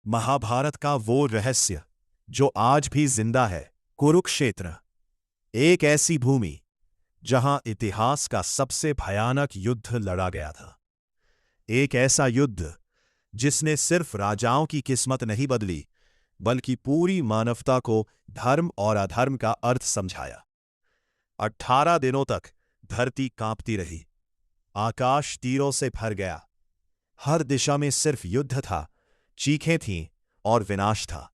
महाभारत का वो रहस्य जो आज भी जिंदा है। कुरुक्षेत्र, एक ऐसी भूमि जहां इतिहास का सबसे भयानक युद्ध लड़ा गया था। एक ऐसा युद्ध जिसने सिर्फ राजाओं की किस्मत नहीं बदली, बल्कि पूरी मानवता को धर्म और अधर्म का अर्थ समझाया। 18 दिनों तक धरती कांपती रही, आकाश तीरों से भर गया। हर दिशा में सिर्फ युद्ध था, चीखें थीं और विनाश था।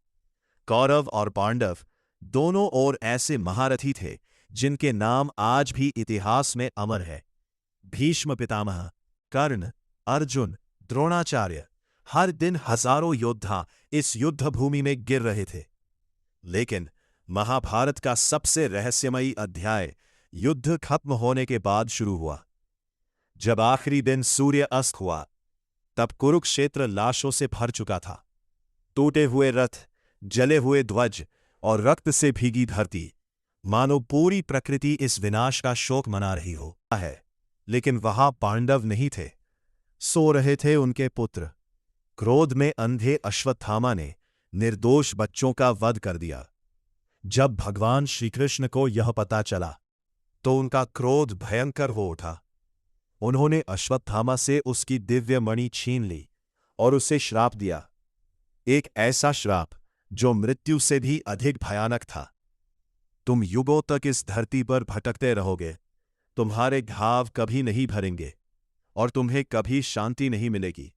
कौरव और पांडव दोनों ओर ऐसे महारथी थे जिनके नाम आज भी इतिहास में अमर है। भीष्म पितामह, कर्ण, अर्जुन, द्रोणाचार्य, हर दिन हजारों योद्धा इस युद्ध भूमि में गिर रहे थे। लेकिन महाभारत का सबसे रहस्यमयी अध्याय युद्ध खत्म होने के बाद शुरू हुआ। जब आखिरी दिन सूर्य अस्त हुआ, तब कुरुक्षेत्र लाशों से भर चुका था। टूटे हुए रथ, जले हुए ध्वज और रक्त से भीगी धरती, मानो पूरी प्रकृति इस विनाश का शोक मना रही हो है। लेकिन वहां पांडव नहीं थे। सो रहे थे उनके पुत्र। क्रोध में अंधे अश्वत्थामा ने निर्दोष बच्चों का वध कर दिया। जब भगवान श्रीकृष्ण को यह पता चला, तो उनका क्रोध भयंकर हो उठा। उन्होंने अश्वत्थामा से उसकी दिव्य मणि छीन ली और उसे श्राप दिया, एक ऐसा श्राप जो मृत्यु से भी अधिक भयानक था। तुम युगों तक इस धरती पर भटकते रहोगे, तुम्हारे घाव कभी नहीं भरेंगे और तुम्हें कभी शांति नहीं मिलेगी।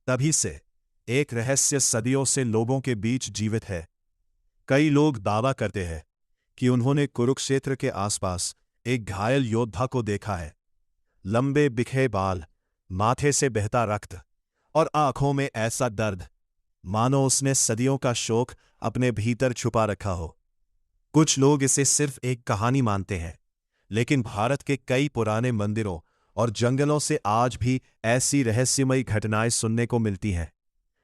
तभी से एक रहस्य सदियों से लोगों के बीच जीवित है। कई लोग दावा करते हैं कि उन्होंने कुरुक्षेत्र के आसपास एक घायल योद्धा को देखा है। लंबे बिखे बाल, माथे से बहता रक्त और आंखों में ऐसा दर्द मानो उसने सदियों का शोक अपने भीतर छुपा रखा हो। कुछ लोग इसे सिर्फ एक कहानी मानते हैं, लेकिन भारत के कई पुराने मंदिरों और जंगलों से आज भी ऐसी रहस्यमयी घटनाएं सुनने को मिलती हैं,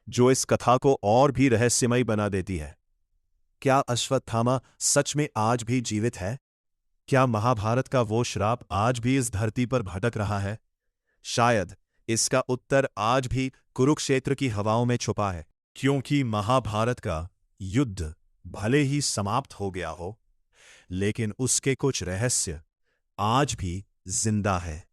जो इस कथा को और भी रहस्यमयी बना देती है। क्या अश्वत्थामा सच में आज भी जीवित है? क्या महाभारत का वो श्राप आज भी इस धरती पर भटक रहा है? शायद इसका उत्तर आज भी कुरुक्षेत्र की हवाओं में छुपा है, क्योंकि महाभारत का युद्ध भले ही समाप्त हो गया हो, लेकिन उसके कुछ रहस्य आज भी जिंदा है।